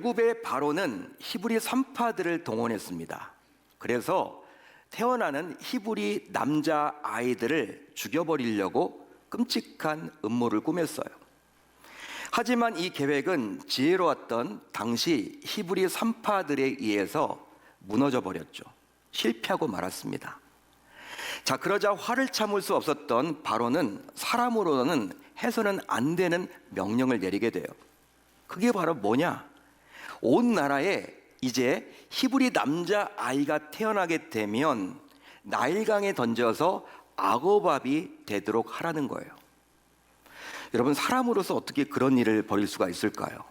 애굽의 바로는 히브리 산파들을 동원했습니다. 그래서 태어나는 히브리 남자 아이들을 죽여버리려고 끔찍한 음모를 꾸몄어요. 하지만 이 계획은 지혜로웠던 당시 히브리 산파들에 의해서 무너져 버렸죠. 실패하고 말았습니다. 자, 그러자 화를 참을 수 없었던 바로는 사람으로는 해서는 안 되는 명령을 내리게 돼요. 그게 바로 뭐냐? 온 나라에 이제 히브리 남자 아이가 태어나게 되면 나일강에 던져서 악어밥이 되도록 하라는 거예요. 여러분, 사람으로서 어떻게 그런 일을 벌일 수가 있을까요?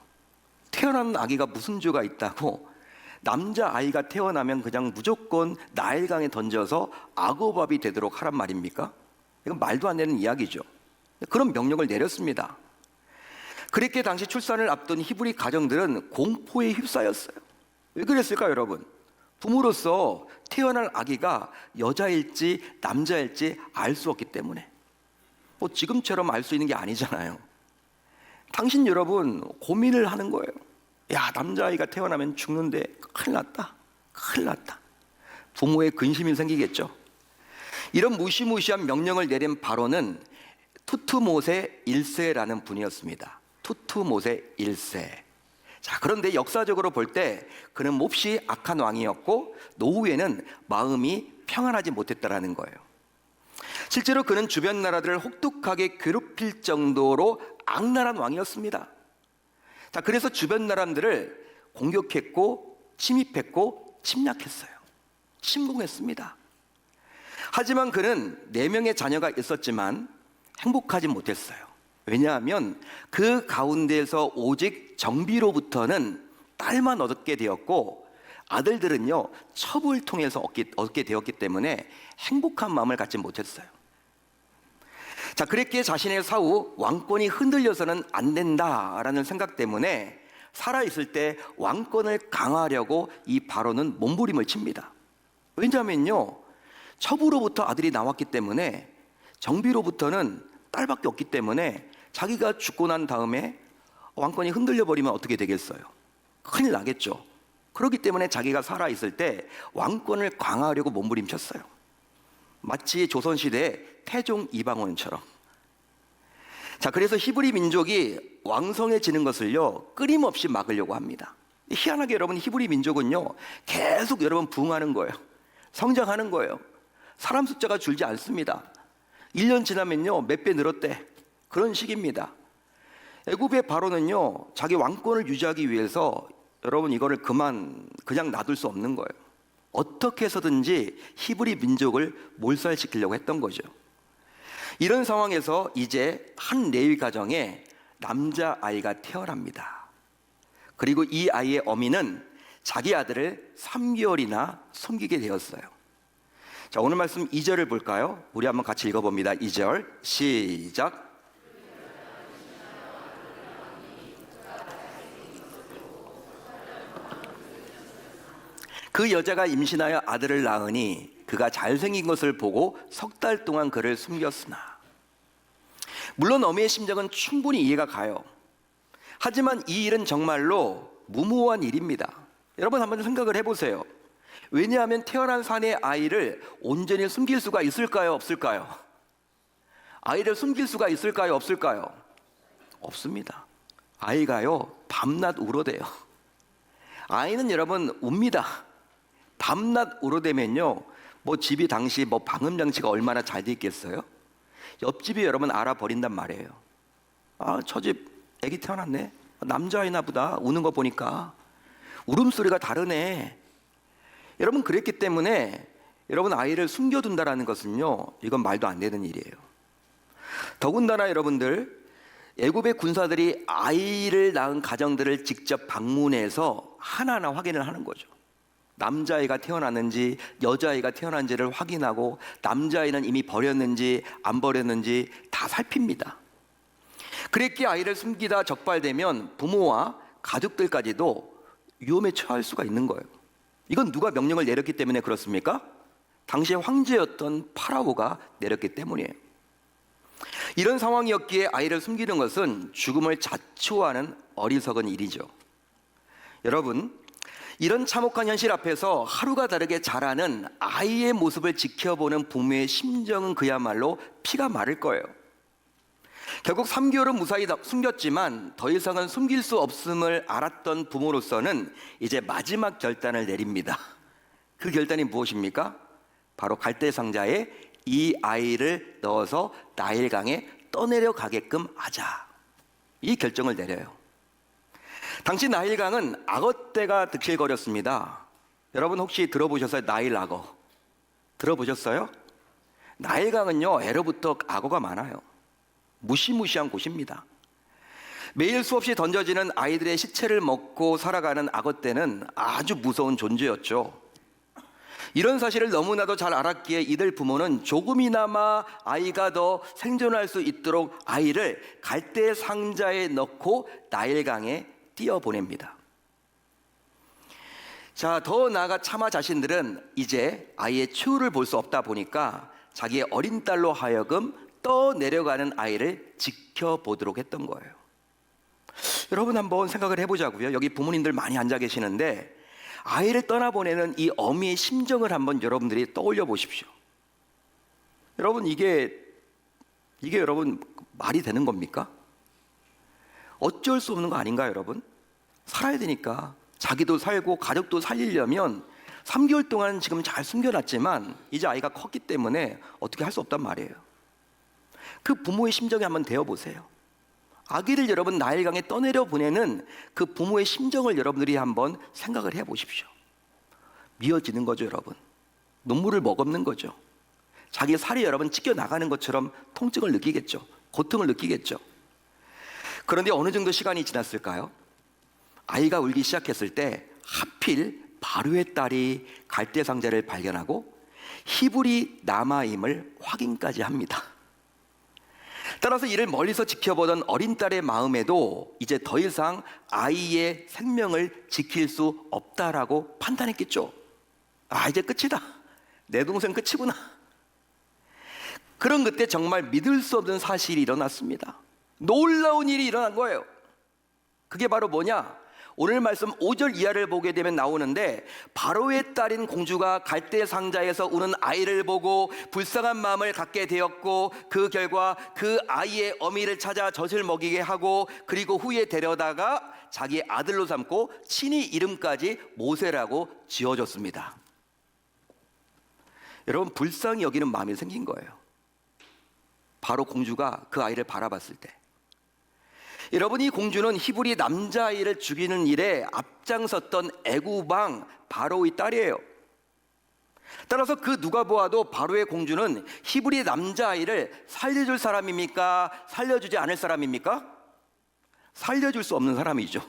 태어난 아기가 무슨 죄가 있다고 남자 아이가 태어나면 그냥 무조건 나일강에 던져서 악어밥이 되도록 하란 말입니까? 이건 말도 안 되는 이야기죠. 그런 명령을 내렸습니다. 그렇게 당시 출산을 앞둔 히브리 가정들은 공포에 휩싸였어요. 왜 그랬을까요, 여러분? 부모로서 태어날 아기가 여자일지 남자일지 알 수 없기 때문에. 뭐 지금처럼 알 수 있는 게 아니잖아요. 당신 여러분 고민을 하는 거예요. 야, 남자아이가 태어나면 죽는데 큰일 났다. 큰일 났다. 부모의 근심이 생기겠죠. 이런 무시무시한 명령을 내린 바로는 투트모세 1세라는 분이었습니다. 투트모세 1세. 자, 그런데 역사적으로 볼 때 그는 몹시 악한 왕이었고 노후에는 마음이 평안하지 못했다라는 거예요. 실제로 그는 주변 나라들을 혹독하게 괴롭힐 정도로 악랄한 왕이었습니다. 자, 그래서 주변 나라들을 공격했고 침입했고 침략했어요. 침공했습니다. 하지만 그는 4명의 자녀가 있었지만 행복하지 못했어요. 왜냐하면 그 가운데에서 오직 정비로부터는 딸만 얻게 되었고 아들들은요 첩을 통해서 얻게 되었기 때문에 행복한 마음을 갖지 못했어요. 자, 그랬기에 자신의 사후 왕권이 흔들려서는 안 된다라는 생각 때문에 살아있을 때 왕권을 강화하려고 이 바로는 몸부림을 칩니다. 왜냐하면요 첩으로부터 아들이 나왔기 때문에 정비로부터는 딸밖에 없기 때문에 자기가 죽고 난 다음에 왕권이 흔들려 버리면 어떻게 되겠어요? 큰일 나겠죠. 그렇기 때문에 자기가 살아있을 때 왕권을 강화하려고 몸부림쳤어요. 마치 조선시대의 태종 이방원처럼. 자, 그래서 히브리 민족이 왕성해지는 것을요 끊임없이 막으려고 합니다. 희한하게 여러분 히브리 민족은요 계속 여러분 부흥하는 거예요. 성장하는 거예요. 사람 숫자가 줄지 않습니다. 1년 지나면요 몇 배 늘었대. 그런 식입니다. 애굽의 바로는요 자기 왕권을 유지하기 위해서 여러분 이거를 그냥 놔둘 수 없는 거예요. 어떻게 해서든지 히브리 민족을 몰살시키려고 했던 거죠. 이런 상황에서 이제 한 레위 가정에 남자아이가 태어납니다. 그리고 이 아이의 어미는 자기 아들을 3개월이나 섬기게 되었어요. 자, 오늘 말씀 2절을 볼까요? 우리 한번 같이 읽어봅니다. 2절 시작. 그 여자가 임신하여 아들을 낳으니 그가 잘생긴 것을 보고 3달 동안 그를 숨겼으나. 물론 어미의 심정은 충분히 이해가 가요. 하지만 이 일은 정말로 무모한 일입니다. 여러분 한번 생각을 해보세요. 왜냐하면 태어난 산의 아이를 온전히 숨길 수가 있을까요? 없을까요? 아이를 숨길 수가 있을까요? 없을까요? 없습니다. 아이가요 밤낮 울어대요. 아이는 여러분 웁니다. 밤낮 울어대면요 뭐 집이 당시 뭐 방음장치가 얼마나 잘 돼 있겠어요? 옆집이 여러분 알아버린단 말이에요. 아, 저 집 애기 태어났네. 남자아이나 보다. 우는 거 보니까 울음소리가 다르네. 여러분 그랬기 때문에 여러분 아이를 숨겨둔다라는 것은요 이건 말도 안 되는 일이에요. 더군다나 여러분들 애굽의 군사들이 아이를 낳은 가정들을 직접 방문해서 하나하나 확인을 하는 거죠. 남자아이가 태어났는지 여자아이가 태어난지를 확인하고 남자아이는 이미 버렸는지 안 버렸는지 다 살핍니다. 그랬기에 아이를 숨기다 적발되면 부모와 가족들까지도 위험에 처할 수가 있는 거예요. 이건 누가 명령을 내렸기 때문에 그렇습니까? 당시의 황제였던 파라오가 내렸기 때문이에요. 이런 상황이었기에 아이를 숨기는 것은 죽음을 자초하는 어리석은 일이죠. 여러분, 이런 참혹한 현실 앞에서 하루가 다르게 자라는 아이의 모습을 지켜보는 부모의 심정은 그야말로 피가 마를 거예요. 결국 3개월은 무사히 숨겼지만 더 이상은 숨길 수 없음을 알았던 부모로서는 이제 마지막 결단을 내립니다. 그 결단이 무엇입니까? 바로 갈대상자에 이 아이를 넣어서 나일강에 떠내려가게끔 하자, 이 결정을 내려요. 당시 나일강은 악어떼가 득실거렸습니다. 여러분 혹시 들어보셨어요? 나일 악어 들어보셨어요? 나일강은요, 애로부터 악어가 많아요. 무시무시한 곳입니다. 매일 수없이 던져지는 아이들의 시체를 먹고 살아가는 악어떼는 아주 무서운 존재였죠. 이런 사실을 너무나도 잘 알았기에 이들 부모는 조금이나마 아이가 더 생존할 수 있도록 아이를 갈대 상자에 넣고 나일강에 띄어보냅니다. 자, 더 나아가 차마 자신들은 이제 아이의 추후를 볼 수 없다 보니까 자기의 어린 딸로 하여금 떠내려가는 아이를 지켜보도록 했던 거예요. 여러분 한번 생각을 해보자고요. 여기 부모님들 많이 앉아 계시는데 아이를 떠나보내는 이 어미의 심정을 한번 여러분들이 떠올려 보십시오. 여러분 이게 여러분 말이 되는 겁니까? 어쩔 수 없는 거 아닌가요, 여러분? 살아야 되니까 자기도 살고 가족도 살리려면 3개월 동안 지금 잘 숨겨놨지만 이제 아이가 컸기 때문에 어떻게 할 수 없단 말이에요. 그 부모의 심정에 한번 대어보세요. 아기를 여러분 나일강에 떠내려 보내는 그 부모의 심정을 여러분들이 한번 생각을 해보십시오. 미어지는 거죠, 여러분. 눈물을 머금는 거죠. 자기 살이 여러분 찢겨나가는 것처럼 통증을 느끼겠죠. 고통을 느끼겠죠. 그런데 어느 정도 시간이 지났을까요? 아이가 울기 시작했을 때 하필 바로의 딸이 갈대상자를 발견하고 히브리 남아임을 확인까지 합니다. 따라서 이를 멀리서 지켜보던 어린 딸의 마음에도 이제 더 이상 아이의 생명을 지킬 수 없다라고 판단했겠죠. 아, 이제 끝이다. 내 동생 끝이구나. 그런 그때 정말 믿을 수 없는 사실이 일어났습니다. 놀라운 일이 일어난 거예요. 그게 바로 뭐냐? 오늘 말씀 5절 이하를 보게 되면 나오는데 바로의 딸인 공주가 갈대 상자에서 우는 아이를 보고 불쌍한 마음을 갖게 되었고 그 결과 그 아이의 어미를 찾아 젖을 먹이게 하고 그리고 후에 데려다가 자기 아들로 삼고 친히 이름까지 모세라고 지어줬습니다. 여러분 불쌍히 여기는 마음이 생긴 거예요. 바로 공주가 그 아이를 바라봤을 때 여러분 이 공주는 히브리 남자아이를 죽이는 일에 앞장섰던 애굽왕 바로의 딸이에요. 따라서 그 누가 보아도 바로의 공주는 히브리 남자아이를 살려줄 사람입니까? 살려주지 않을 사람입니까? 살려줄 수 없는 사람이죠.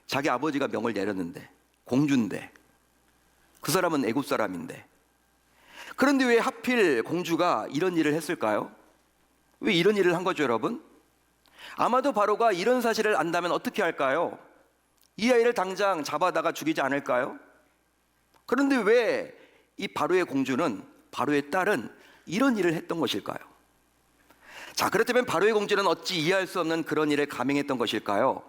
자기 아버지가 명을 내렸는데 공주인데 그 사람은 애굽 사람인데 그런데 왜 하필 공주가 이런 일을 했을까요? 왜 이런 일을 한 거죠, 여러분? 아마도 바로가 이런 사실을 안다면 어떻게 할까요? 이 아이를 당장 잡아다가 죽이지 않을까요? 그런데 왜 이 바로의 공주는, 바로의 딸은 이런 일을 했던 것일까요? 자, 그렇다면 바로의 공주는 어찌 이해할 수 없는 그런 일을 감행했던 것일까요?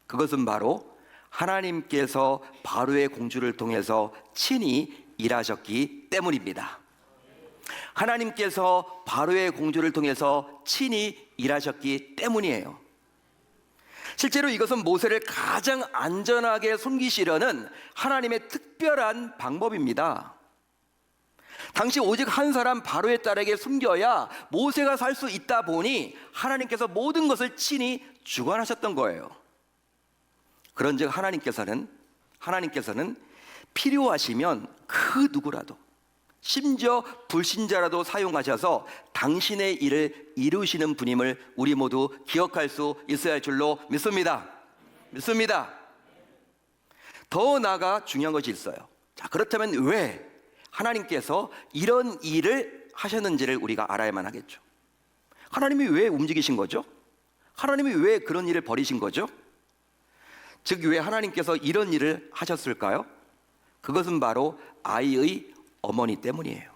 그것은 바로 하나님께서 바로의 공주를 통해서 친히 일하셨기 때문입니다. 하나님께서 바로의 공주를 통해서 친히 일하셨기 때문이에요. 실제로 이것은 모세를 가장 안전하게 숨기시려는 하나님의 특별한 방법입니다. 당시 오직 한 사람 바로의 딸에게 숨겨야 모세가 살 수 있다 보니 하나님께서 모든 것을 친히 주관하셨던 거예요. 그런즉 하나님께서는 필요하시면 그 누구라도 심지어 불신자라도 사용하셔서 당신의 일을 이루시는 분임을 우리 모두 기억할 수 있어야 할 줄로 믿습니다. 더 나아가 중요한 것이 있어요. 자, 그렇다면 왜 하나님께서 이런 일을 하셨는지를 우리가 알아야만 하겠죠. 하나님이 왜 움직이신 거죠? 하나님이 왜 그런 일을 벌이신 거죠? 즉 왜 하나님께서 이런 일을 하셨을까요? 그것은 바로 아이의 어머니 때문이에요.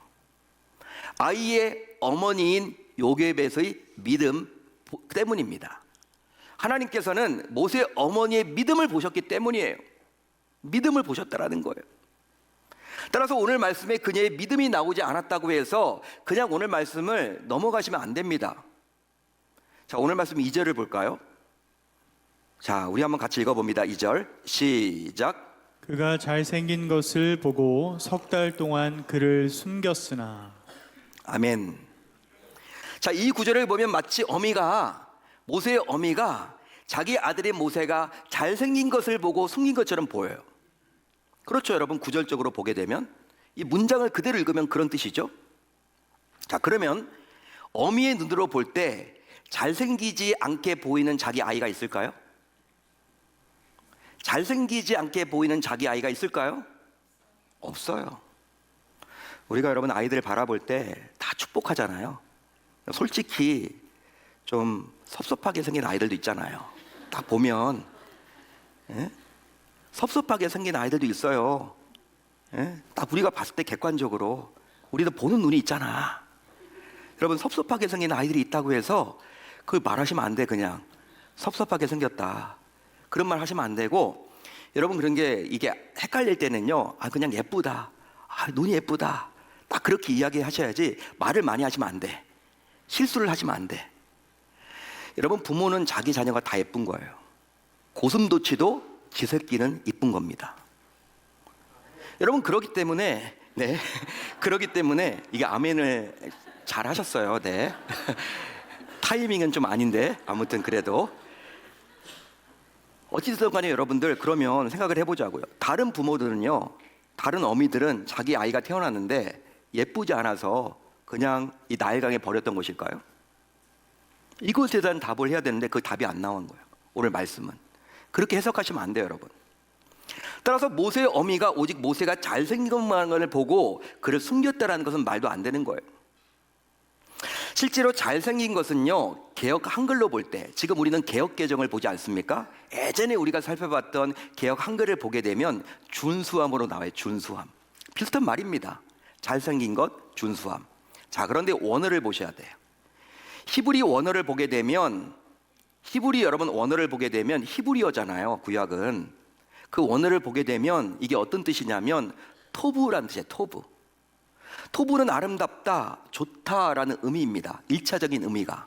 아이의 어머니인 요게벳의 믿음 때문입니다. 하나님께서는 모세 어머니의 믿음을 보셨기 때문이에요. 믿음을 보셨다라는 거예요. 따라서 오늘 말씀에 그녀의 믿음이 나오지 않았다고 해서 그냥 오늘 말씀을 넘어가시면 안 됩니다. 자, 오늘 말씀 2절을 볼까요? 자, 우리 한번 같이 읽어봅니다. 2절 시작. 그가 잘생긴 것을 보고 석 달 동안 그를 숨겼으나. 아멘. 자, 이 구절을 보면 마치 모세의 어미가 자기 아들인 모세가 잘생긴 것을 보고 숨긴 것처럼 보여요. 그렇죠, 여러분. 구절적으로 보게 되면 이 문장을 그대로 읽으면 그런 뜻이죠. 자, 그러면 어미의 눈으로 볼 때 잘생기지 않게 보이는 자기 아이가 있을까요? 잘생기지 않게 보이는 자기 아이가 있을까요? 없어요. 우리가 여러분 아이들 바라볼 때 다 축복하잖아요. 솔직히 좀 섭섭하게 생긴 아이들도 있잖아요. 딱 보면 섭섭하게 생긴 아이들도 있어요. 딱 우리가 봤을 때 객관적으로 우리도 보는 눈이 있잖아. 여러분, 섭섭하게 생긴 아이들이 있다고 해서 그걸 말하시면 안 돼. 그냥 섭섭하게 생겼다, 그런 말 하시면 안 되고, 여러분, 그런 게 이게 헷갈릴 때는요, 그냥 예쁘다, 눈이 예쁘다, 딱 그렇게 이야기하셔야지 말을 많이 하시면 안 돼. 실수를 하시면 안 돼. 여러분, 부모는 자기 자녀가 다 예쁜 거예요. 고슴도치도 지 새끼는 이쁜 겁니다. 여러분, 그렇기 때문에 그렇기 때문에 이게 아멘을 잘 하셨어요. 네. 타이밍은 좀 아닌데 아무튼 그래도 어찌됐든 간에 여러분들, 그러면 생각을 해보자고요. 다른 부모들은요, 다른 어미들은 자기 아이가 태어났는데 예쁘지 않아서 그냥 이 나일강에 버렸던 것일까요? 이것에 대한 답을 해야 되는데 그 답이 안 나온 거예요. 오늘 말씀은 그렇게 해석하시면 안 돼요, 여러분. 따라서 모세의 어미가 오직 모세가 잘생긴 것만을 보고 그를 숨겼다라는 것은 말도 안 되는 거예요. 실제로 잘생긴 것은요, 개역 한글로 볼 때, 지금 우리는 개역 개정을 보지 않습니까? 예전에 우리가 살펴봤던 개역 한글을 보게 되면 준수함으로 나와요. 준수함. 비슷한 말입니다. 잘생긴 것, 준수함. 자, 그런데 원어를 보셔야 돼요. 히브리 원어를 보게 되면, 여러분 원어를 보게 되면 히브리어잖아요, 구약은. 그 원어를 보게 되면 이게 어떤 뜻이냐면 토부라는 뜻이에요. 토부는 아름답다, 좋다라는 의미입니다. 1차적인 의미가.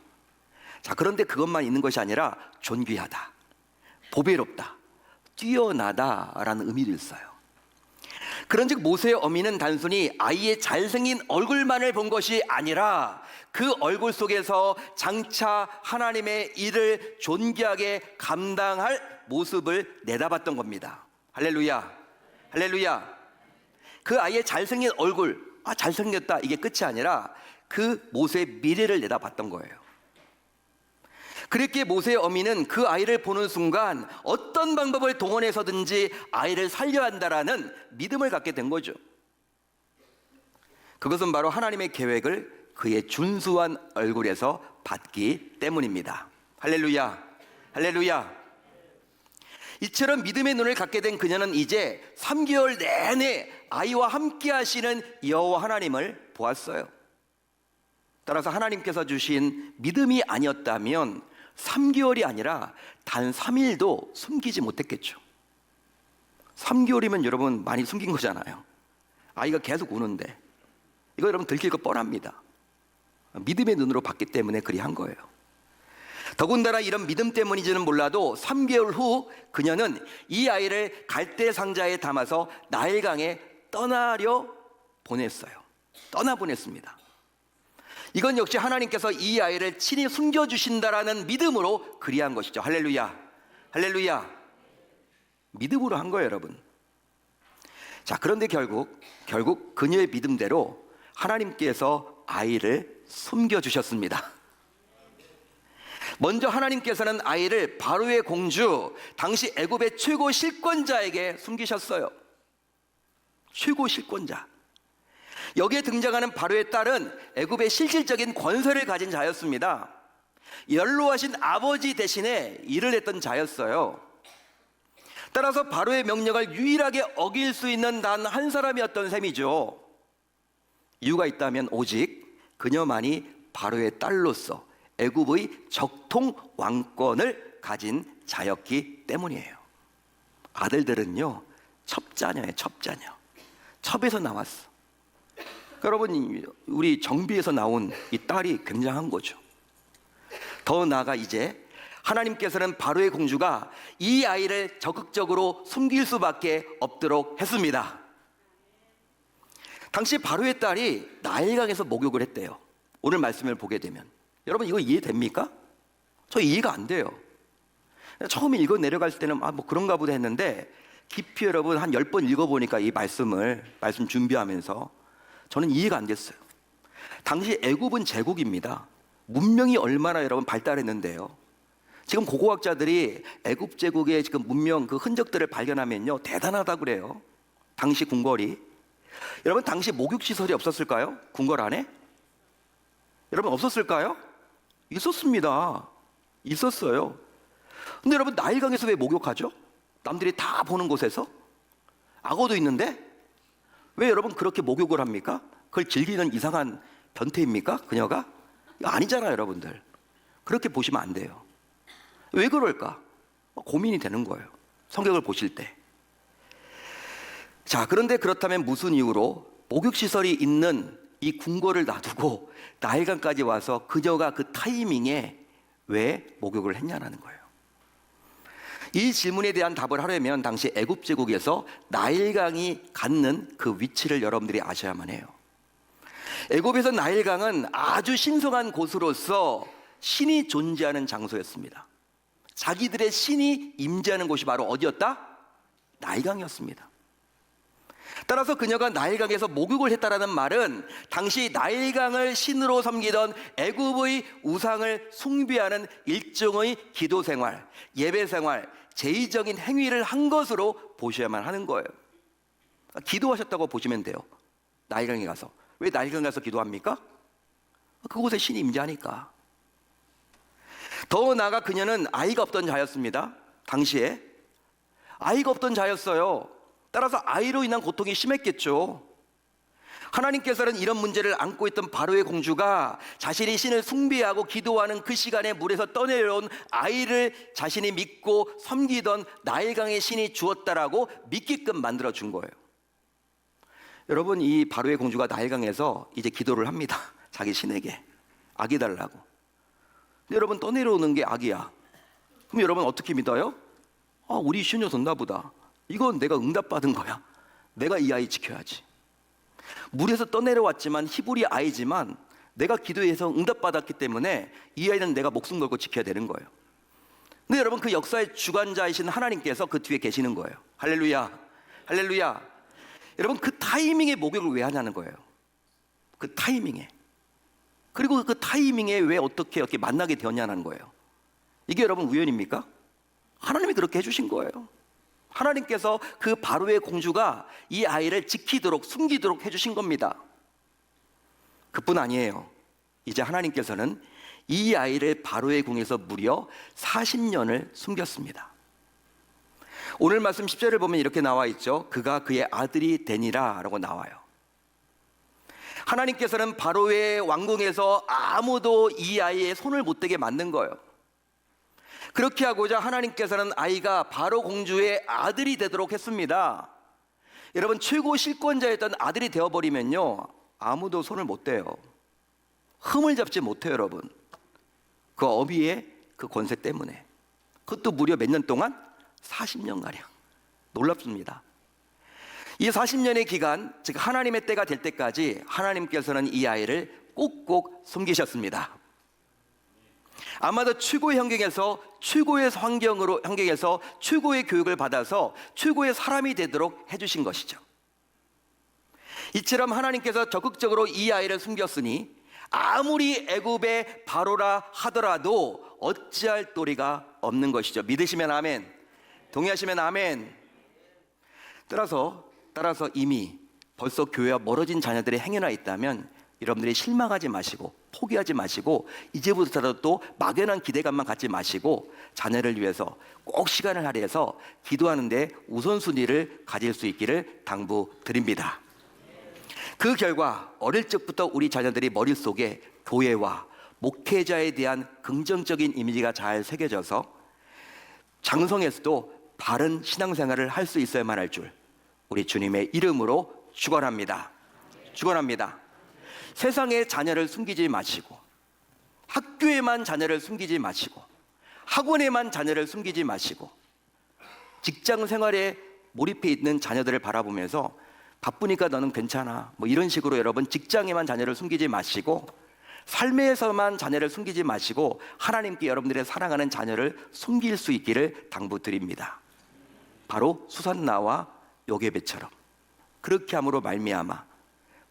자, 그런데 그것만 있는 것이 아니라 존귀하다, 보배롭다, 뛰어나다라는 의미도 있어요. 그런즉 모세의 어미는 단순히 아이의 잘생긴 얼굴만을 본 것이 아니라 그 얼굴 속에서 장차 하나님의 일을 존귀하게 감당할 모습을 내다봤던 겁니다. 할렐루야, 할렐루야. 그 아이의 잘생긴 얼굴, 잘생겼다, 이게 끝이 아니라 그 모세의 미래를 내다봤던 거예요. 그렇게 모세의 어미는 그 아이를 보는 순간 어떤 방법을 동원해서든지 아이를 살려야 한다라는 믿음을 갖게 된 거죠. 그것은 바로 하나님의 계획을 그의 준수한 얼굴에서 받기 때문입니다. 할렐루야, 할렐루야. 이처럼 믿음의 눈을 갖게 된 그녀는 이제 3개월 내내 아이와 함께 하시는 여호와 하나님을 보았어요. 따라서 하나님께서 주신 믿음이 아니었다면 3개월이 아니라 단 3일도 숨기지 못했겠죠. 3개월이면 여러분 많이 숨긴 거잖아요. 아이가 계속 우는데 이거 여러분 들킬 거 뻔합니다. 믿음의 눈으로 봤기 때문에 그리 한 거예요. 더군다나 이런 믿음 때문인지는 몰라도 3개월 후 그녀는 이 아이를 갈대 상자에 담아서 나일강에 떠나려 보냈어요. 떠나보냈습니다. 이건 역시 하나님께서 이 아이를 친히 숨겨주신다라는 믿음으로 그리한 것이죠. 할렐루야, 할렐루야. 믿음으로 한 거예요, 여러분. 자, 그런데 결국 그녀의 믿음대로 하나님께서 아이를 숨겨주셨습니다. 먼저 하나님께서는 아이를 바로의 공주, 당시 애굽의 최고 실권자에게 숨기셨어요. 최고 실권자. 여기에 등장하는 바로의 딸은 애굽의 실질적인 권세를 가진 자였습니다. 연로하신 아버지 대신에 일을 했던 자였어요. 따라서 바로의 명령을 유일하게 어길 수 있는 단 한 사람이었던 셈이죠. 이유가 있다면 오직 그녀만이 바로의 딸로서 애굽의 적통 왕권을 가진 자였기 때문이에요. 아들들은요, 첩자녀예요. 첩자녀. 첩에서 나왔어. 여러분, 우리 정비에서 나온 이 딸이 굉장한 거죠. 더 나아가 이제 하나님께서는 바로의 공주가 이 아이를 적극적으로 숨길 수밖에 없도록 했습니다. 당시 바로의 딸이 나일강에서 목욕을 했대요. 오늘 말씀을 보게 되면 여러분, 이거 이해됩니까? 저 이해가 안 돼요. 처음에 읽어 내려갈 때는 뭐 그런가 보다 했는데 깊이 여러분 한 10번 읽어보니까 이 말씀 준비하면서 저는 이해가 안 됐어요. 당시 애굽은 제국입니다. 문명이 얼마나 여러분 발달했는데요. 지금 고고학자들이 애굽 제국의 지금 문명 그 흔적들을 발견하면요 대단하다고 그래요. 당시 궁궐이. 여러분, 당시 목욕 시설이 없었을까요? 궁궐 안에? 여러분, 없었을까요? 있었습니다. 있었어요. 근데 여러분, 나일강에서 왜 목욕하죠? 남들이 다 보는 곳에서? 악어도 있는데? 왜 여러분 그렇게 목욕을 합니까? 그걸 즐기는 이상한 변태입니까? 그녀가? 아니잖아요, 여러분들. 그렇게 보시면 안 돼요. 왜 그럴까? 고민이 되는 거예요. 성경을 보실 때. 자, 그런데 그렇다면 무슨 이유로 목욕시설이 있는 이 궁궐을 놔두고 나일강까지 와서 그녀가 그 타이밍에 왜 목욕을 했냐는 거예요. 이 질문에 대한 답을 하려면 당시 애굽 제국에서 나일강이 갖는 그 위치를 여러분들이 아셔야만 해요. 애굽에서 나일강은 아주 신성한 곳으로서 신이 존재하는 장소였습니다. 자기들의 신이 임재하는 곳이 바로 어디였다? 나일강이었습니다. 따라서 그녀가 나일강에서 목욕을 했다라는 말은 당시 나일강을 신으로 섬기던 애굽의 우상을 숭배하는 일종의 기도 생활, 예배 생활, 제의적인 행위를 한 것으로 보셔야만 하는 거예요. 기도하셨다고 보시면 돼요. 나일강에 가서. 왜 나일강에 가서 기도합니까? 그곳에 신이 임재하니까. 더 나아가 그녀는 아이가 없던 자였습니다. 당시에 아이가 없던 자였어요. 따라서 아이로 인한 고통이 심했겠죠. 하나님께서는 이런 문제를 안고 있던 바로의 공주가 자신이 신을 숭배하고 기도하는 그 시간에 물에서 떠내려온 아이를 자신이 믿고 섬기던 나일강의 신이 주었다라고 믿게끔 만들어 준 거예요. 여러분, 이 바로의 공주가 나일강에서 이제 기도를 합니다. 자기 신에게 아기 달라고. 근데 여러분, 떠내려오는 게 아기야. 그럼 여러분 어떻게 믿어요? 우리 신녀줬나 보다. 이건 내가 응답받은 거야. 내가 이 아이 지켜야지. 물에서 떠내려왔지만 히브리 아이지만 내가 기도해서 응답받았기 때문에 이 아이는 내가 목숨 걸고 지켜야 되는 거예요. 근데 여러분, 그 역사의 주관자이신 하나님께서 그 뒤에 계시는 거예요. 할렐루야, 할렐루야. 여러분, 그 타이밍에 목욕을 왜 하냐는 거예요. 그 타이밍에. 그리고 그 타이밍에 왜 어떻게 이렇게 만나게 되었냐는 거예요. 이게 여러분 우연입니까? 하나님이 그렇게 해주신 거예요. 하나님께서 그 바로의 공주가 이 아이를 지키도록 숨기도록 해주신 겁니다. 그뿐 아니에요. 이제 하나님께서는 이 아이를 바로의 궁에서 무려 40년을 숨겼습니다. 오늘 말씀 10절을 보면 이렇게 나와 있죠. 그가 그의 아들이 되니라 라고 나와요. 하나님께서는 바로의 왕궁에서 아무도 이 아이의 손을 못 대게 만든 거예요. 그렇게 하고자 하나님께서는 아이가 바로 공주의 아들이 되도록 했습니다. 여러분, 최고 실권자였던 아들이 되어버리면요 아무도 손을 못 대요. 흠을 잡지 못해요. 여러분, 그 어미의 그 권세 때문에. 그것도 무려 몇 년 동안? 40년가량. 놀랍습니다. 이 40년의 기간, 즉 하나님의 때가 될 때까지 하나님께서는 이 아이를 꼭꼭 숨기셨습니다. 아마도 최고의 환경에서 최고의 교육을 받아서 최고의 사람이 되도록 해주신 것이죠. 이처럼 하나님께서 적극적으로 이 아이를 숨겼으니 아무리 애굽의 바로라 하더라도 어찌할 도리가 없는 것이죠. 믿으시면 아멘, 동의하시면 아멘. 따라서 이미 벌써 교회와 멀어진 자녀들의 행여나 있다면 여러분들이 실망하지 마시고 포기하지 마시고 이제부터라도 또 막연한 기대감만 갖지 마시고 자녀를 위해서 꼭 시간을 할애해서 기도하는 데 우선순위를 가질 수 있기를 당부드립니다. 그 결과 어릴 적부터 우리 자녀들이 머릿속에 교회와 목회자에 대한 긍정적인 이미지가 잘 새겨져서 장성에서도 바른 신앙생활을 할 수 있어야만 할 줄, 우리 주님의 이름으로 축원합니다. 축원합니다. 세상에 자녀를 숨기지 마시고, 학교에만 자녀를 숨기지 마시고, 학원에만 자녀를 숨기지 마시고, 직장 생활에 몰입해 있는 자녀들을 바라보면서 바쁘니까 너는 괜찮아, 뭐 이런 식으로 여러분 직장에만 자녀를 숨기지 마시고, 삶에서만 자녀를 숨기지 마시고 하나님께 여러분들의 사랑하는 자녀를 숨길 수 있기를 당부드립니다. 바로 수산나와 요게벳처럼 그렇게 함으로 말미암아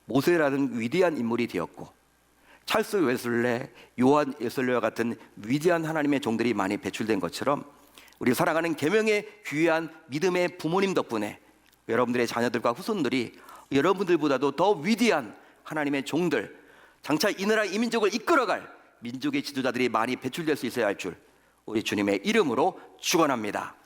모세라는 위대한 인물이 되었고, 찰스 웨슬레, 요한 웨슬레와 같은 위대한 하나님의 종들이 많이 배출된 것처럼 우리 사랑하는 계명의 귀한 믿음의 부모님 덕분에 여러분들의 자녀들과 후손들이 여러분들보다도 더 위대한 하나님의 종들, 장차 이 나라 이 민족을 이끌어갈 민족의 지도자들이 많이 배출될 수 있어야 할 줄 우리 주님의 이름으로 축원합니다.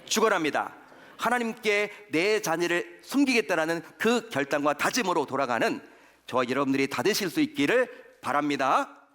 축원합니다. 하나님께 내 자녀를 숨기겠다라는 그 결단과 다짐으로 돌아가는 저와 여러분들이 다 되실 수 있기를 바랍니다.